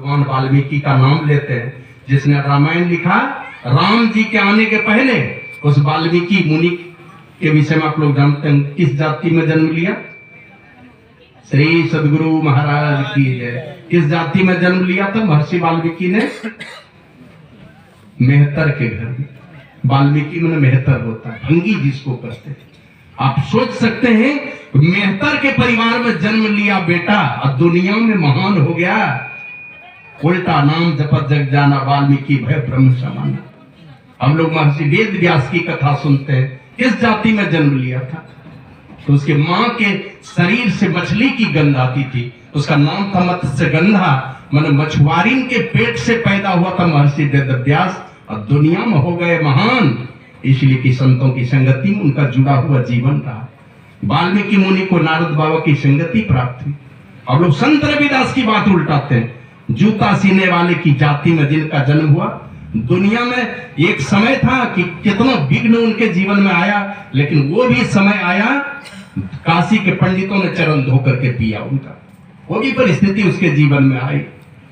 भगवान वाल्मीकि का नाम लेते हैं, जिसने रामायण लिखा। राम जी के आने के पहले उस वाल्मीकि मुनि के विषय में आप लोग जानते हैं किस जाति में जन्म लिया? श्री सदगुरु महाराज की जय। किस जाति में जन्म लिया था महर्षि वाल्मीकि ने? मेहतर के घर में। वाल्मीकि में मेहतर होता है, भंगी जिसको कहते हैं। आप सोच सकते हैं, मेहतर के परिवार में जन्म लिया बेटा और दुनिया में महान हो गया। उल्टा नाम जपत जग जाना, वाल्मीकि भय ब्रह्म समाना। हम लोग महर्षि वेद व्यास की कथा सुनते हैं। किस जाति में जन्म लिया था? तो उसके मां के शरीर से मछली की गंध आती थी, उसका नाम था मत्स्य गंधा। मतलब मछुआरी के पेट से पैदा हुआ था महर्षि वेद व्यास और दुनिया में हो गए महान, इसलिए कि संतों की संगति में उनका जुड़ा हुआ जीवन रहा। वाल्मीकि मुनि को नारद बाबा की संगति प्राप्त हुई। अब लोग संत रविदास की बात उल्टाते हैं। जूता सीने वाले की जाति में जिनका जन्म हुआ, दुनिया में एक समय था कि कितना विघ्न उनके जीवन में आया, लेकिन वो भी समय आया काशी के पंडितों ने चरण धो करके पिया उनका। वो भी परिस्थिति उसके जीवन में आई।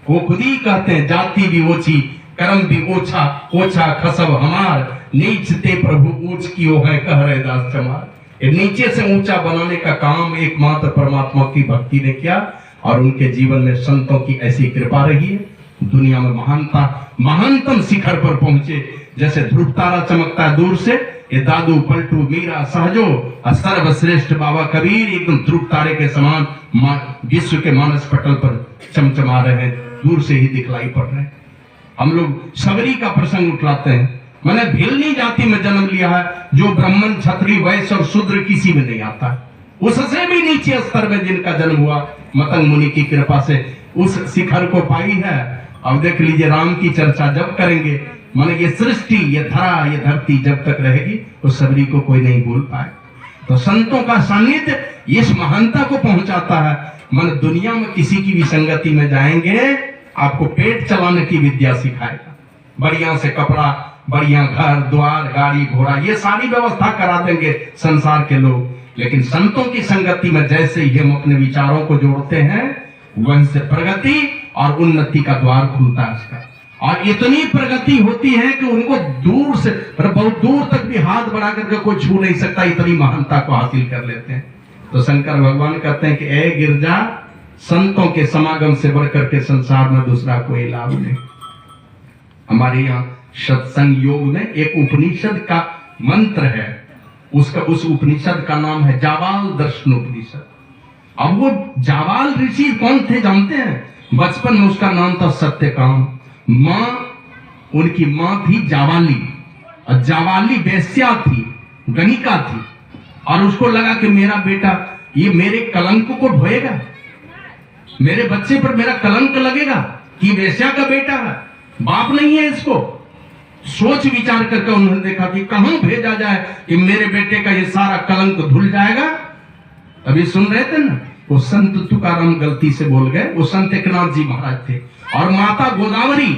वो खुद ही कहते हैं, जाति भी ओछी कर्म भी ओछा, ओछा खसब हमार, नीच ते प्रभु ऊंच कियो है कह रहे दास चमार। नीचे से ऊंचा बनाने का काम एकमात्र परमात्मा की भक्ति ने किया और उनके जीवन में संतों की ऐसी कृपा रही है। दुनिया में महानता महानतम शिखर पर पहुंचे। जैसे ध्रुव तारा चमकता है दूर से, ये दादू पलटू मीरा सहजो और सर्वश्रेष्ठ बाबा कबीर एकदम ध्रुव तारे के समान विश्व के मानस पटल पर चमचमा रहे हैं, दूर से ही दिखलाई पड़ रहे हैं। हम लोग सबरी का प्रसंग उठलाते हैं। मैंने भिल्ली जाति में जन्म लिया है, जो ब्राह्मण क्षत्रिय वैश्य और शूद्र किसी में नहीं आता। उससे भी नीचे स्तर में जिनका जन्म हुआ, मतंग मुनि की कृपा से उस शिखर को पाई है। अब देख लीजिए, राम की चर्चा जब करेंगे, माने ये सृष्टि, ये धरा, ये धरती जब तक रहेगी उस सबरी को कोई नहीं भूल पाए। तो संतों का सानिध्य इस महानता को पहुंचाता है। मन दुनिया में किसी की भी संगति में जाएंगे, आपको पेट चलाने की विद्या सिखाएगा। बढ़िया से कपड़ा, बढ़िया घर द्वार, गाड़ी घोड़ा, ये सारी व्यवस्था करा देंगे संसार के लोग। लेकिन संतों की संगति में जैसे ही हम अपने विचारों को जोड़ते हैं, वहीं से प्रगति और उन्नति का द्वार खुलता है उसका। और इतनी प्रगति होती है कि उनको दूर से, बहुत दूर तक भी हाथ बढ़ा करके कोई छू नहीं सकता, इतनी महानता को हासिल कर लेते हैं। तो शंकर भगवान कहते हैं कि ए गिरजा, संतों के समागम से बढ़कर के संसार में दूसरा कोई लाभ नहीं। हमारे यहाँ सत्संग योग में एक उपनिषद का मंत्र है, उस उपनिषद का नाम है जावाल दर्शन उपनिषद। अब वो जावाल ऋषि कौन थे जानते हैं? बचपन में उसका नाम था सत्यकाम। उनकी मां थी जावाली, और जावाली वेश्या थी, गणिका थी। और उसको लगा कि मेरा बेटा ये मेरे कलंक को ढोएगा, मेरे बच्चे पर मेरा कलंक लगेगा कि वेश्या का बेटा है, बाप नहीं है इसको। सोच विचार करके उन्होंने देखा कि कहां भेजा जाए कि मेरे बेटे का ये सारा कलंक धुल जाएगा। अभी सुन रहे थे ना, वो संत तुकाराम गलती से बोल गए। वो संत एकनाथ जी महाराज थे। और माता गोदावरी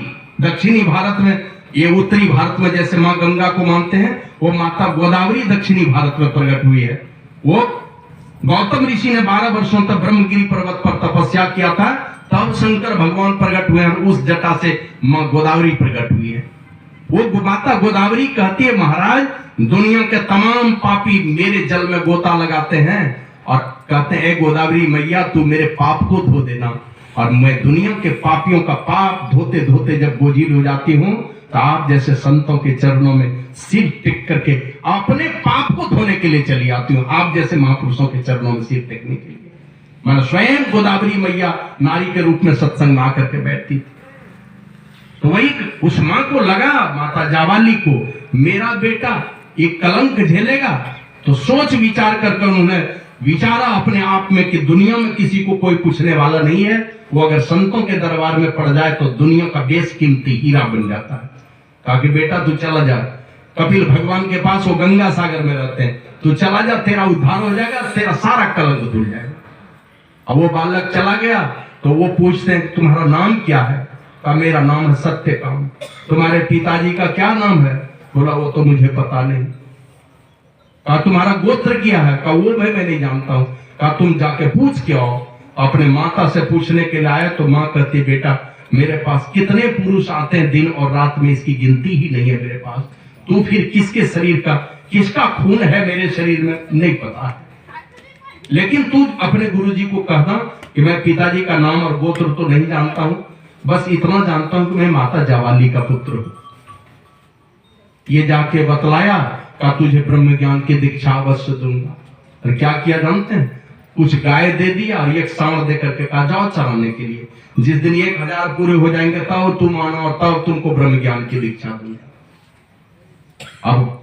दक्षिणी भारत में, ये उत्तरी भारत में जैसे मां गंगा को मानते हैं, वो माता गोदावरी दक्षिणी भारत में प्रकट हुई है। वो गौतम ऋषि ने 12 वर्षों तक ब्रह्मगिरी पर्वत पर तपस्या किया था, तब शंकर भगवान प्रकट हुए और उस जटा से मां गोदावरी प्रकट हुई है। वो माता गोदावरी कहती है, महाराज दुनिया के तमाम पापी मेरे जल में गोता लगाते हैं और कहते हैं, ए गोदावरी मैया तू मेरे पाप को धो देना। और मैं दुनिया के पापियों का पाप धोते धोते जब बोझिल हो जाती हूँ, तो आप जैसे संतों के चरणों में सिर टिक करके अपने पाप को धोने के लिए चली आती हूँ। आप जैसे महापुरुषों के चरणों में सिर टेकने के लिए मैं स्वयं गोदावरी मैया नारी के रूप में सत्संग में आकर के बैठती थी। तो वही उस मां को लगा, माता जावाली को, मेरा बेटा एक कलंक झेलेगा। तो सोच विचार करके उन्होंने विचारा अपने आप में कि दुनिया में किसी को कोई पूछने वाला नहीं है, वो अगर संतों के दरबार में पड़ जाए तो दुनिया का बेशकीमती हीरा बन जाता है। कहा कि बेटा तू चला जा कपिल भगवान के पास, वो गंगा सागर में रहते हैं, तू चला जा, तेरा उद्धार हो जाएगा, तेरा सारा कलंक धुल जाएगा। अब वो बालक चला गया तो वो पूछते हैं तुम्हारा नाम क्या है? का मेरा नाम है सत्यकाम। तुम्हारे पिताजी का क्या नाम है? बोला वो तो मुझे पता नहीं। कहा तुम्हारा गोत्र क्या है? का वो मैं नहीं जानता हूं। कहा तुम जाके पूछ के आओ। अपने माता से पूछने के लिए आए तो माँ कहती बेटा मेरे पास कितने पुरुष आते हैं दिन और रात में, इसकी गिनती ही नहीं है मेरे पास। तू फिर किसके शरीर का, किसका खून है मेरे शरीर में नहीं पता है, लेकिन तू अपने गुरुजी को कहना कि मैं पिताजी का नाम और गोत्र तो नहीं जानता हूं, बस इतना जानता हूं कि मैं माता जावाली का पुत्र हूं। ये जाके बतलाया का तुझे ब्रह्म ज्ञान की दीक्षा अवश्य दूंगा। और क्या किया जानते हैं, कुछ गाय दे दिया और एक सांड दे करके कहा जाओ चराने के लिए, जिस दिन 1000 पूरे हो जाएंगे तब तुम आना और तब तुमको ब्रह्म ज्ञान की दीक्षा दूंगा। अब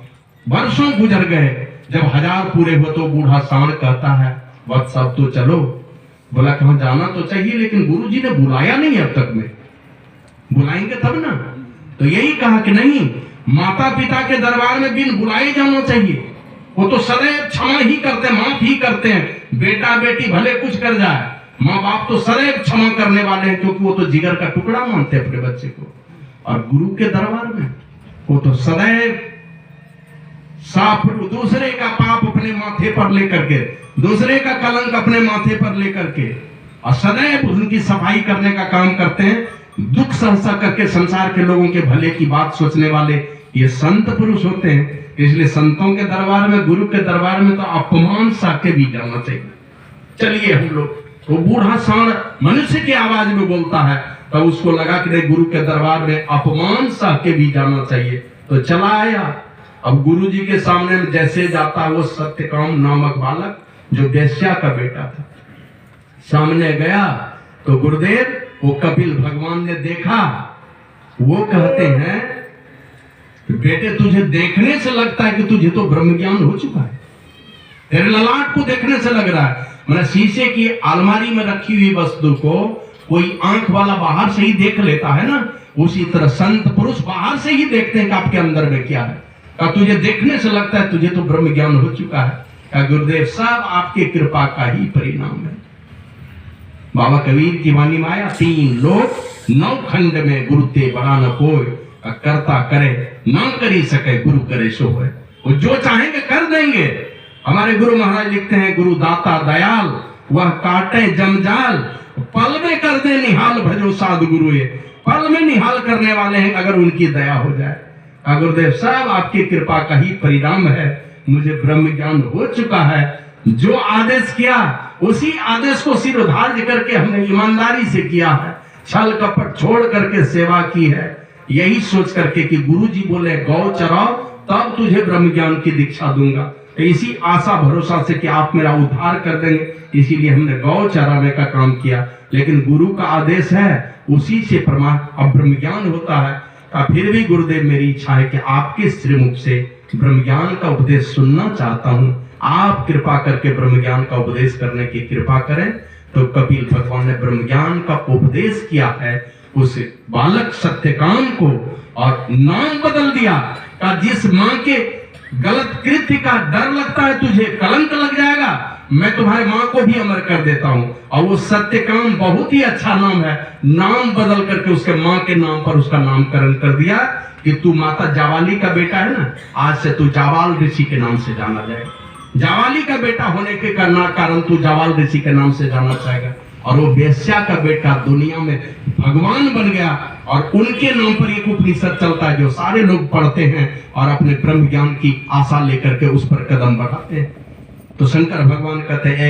वर्षों गुजर गए, जब 1000 पूरे हो तो बूढ़ा सांड कहता है वत्स अब तो चलो। बोला कहां जाना तो चाहिए, लेकिन गुरुजी ने बुलाया नहीं अब तक में, बुलाएंगे तब ना। तो यही कहा कि नहीं, माता पिता के दरबार में बिन बुलाए जाना चाहिए। वो तो सदैव क्षमा ही करते, माफ ही करते हैं। बेटा बेटी भले कुछ कर जाए, माँ बाप तो सदैव क्षमा करने वाले हैं, क्योंकि वो तो जिगर का टुकड़ा मानते हैं अपने बच्चे को। और गुरु के दरबार में वो तो सदैव साफ, दूसरे का पाप अपने माथे पर लेकर के, दूसरे का कलंक अपने माथे पर लेकर के, और सदैव उनकी सफाई करने का काम करते हैं। दुख सहसा करके संसार के लोगों के भले की बात सोचने वाले ये संत पुरुष होते हैं। इसलिए संतों के दरबार में, गुरु के दरबार में तो अपमान सा के भी जाना चाहिए। चलिए हम लोग, वो बूढ़ा सांड मनुष्य की आवाज में बोलता है, तो उसको लगा कि नहीं, गुरु के दरबार में अपमान सा के भी जाना चाहिए, तो चला आया। अब गुरु जी के सामने जैसे जाता वो सत्यकाम नामक बालक जो वेश्या का बेटा था, सामने गया तो गुरुदेव, वो कपिल भगवान ने देखा, वो कहते हैं बेटे तुझे देखने से लगता है कि तुझे तो ब्रह्म ज्ञान हो चुका है, तेरे ललाट को देखने से लग रहा है। मैंने शीशे की अलमारी में रखी हुई वस्तु को कोई आंख वाला बाहर से ही देख लेता है ना, उसी तरह संत पुरुष बाहर से ही देखते हैं कि आपके अंदर में क्या है। का तुझे देखने से लगता है तुझे तो ब्रह्म ज्ञान हो चुका है। का गुरुदेव सब आपकी कृपा का ही परिणाम है। बाबा कबीर की वाणी में आया, 3 लोक 9 खंड में गुरु ते बड़ा न कोई, करता करे ना करी सके गुरु करे सो है। वो जो चाहेंगे कर देंगे। हमारे गुरु महाराज लिखते हैं, गुरु दाता दयाल वह काटे जमजाल, पल में कर दे निहाल भजो साधु गुरु। ये पल में निहाल करने वाले हैं अगर उनकी दया हो जाए। गुरुदेव सब आपकी कृपा का ही परिणाम है, मुझे ब्रह्म ज्ञान हो चुका है। जो आदेश किया उसी आदेश को सिर उधार्य करके हमने ईमानदारी से किया है, छल कपट छोड़ करके सेवा की है, यही सोच करके कि गुरु जी बोले गौ चराओ तब तुझे ब्रह्म ज्ञान की दीक्षा दूंगा। तो इसी आशा भरोसा से कि आप मेरा उद्धार कर देंगे, इसीलिए हमने गौ चराने का काम किया। लेकिन गुरु का आदेश है, उसी से परमात्मा ब्रह्म ज्ञान होता है। फिर भी गुरुदेव मेरी इच्छा है कि आपके श्रीमुख से ब्रह्म ज्ञान का उपदेश सुनना चाहता हूँ। आप कृपा करके ब्रह्म ज्ञान का उपदेश करने की कृपा करें। तो कपिल भगवान ने ब्रह्म ज्ञान का उपदेश किया है उस बालक सत्यकाम को, और नाम बदल दिया। का जिस माँ के गलत कृत्य का डर लगता है तुझे, कलंक लग जाएगा, मैं तुम्हारे माँ को भी अमर कर देता हूँ। और वो सत्यकाम बहुत ही अच्छा नाम है, नाम बदल करके उसके माँ के नाम पर उसका नामकरण कर दिया कि तू माता जावाली का बेटा है ना, आज से तू जावाल ऋषि के नाम से जाना जाएगा। जावाली का बेटा होने के कारण तू जावाल ऋषि के नाम से जाना चाहेगा। और वो वेश्या का बेटा दुनिया में भगवान बन गया, और उनके नाम पर एक उपनिषद चलता है जो सारे लोग पढ़ते हैं और अपने ब्रह्म ज्ञान की आशा लेकर के उस पर कदम बढ़ाते हैं। तो शंकर भगवान कहते हैं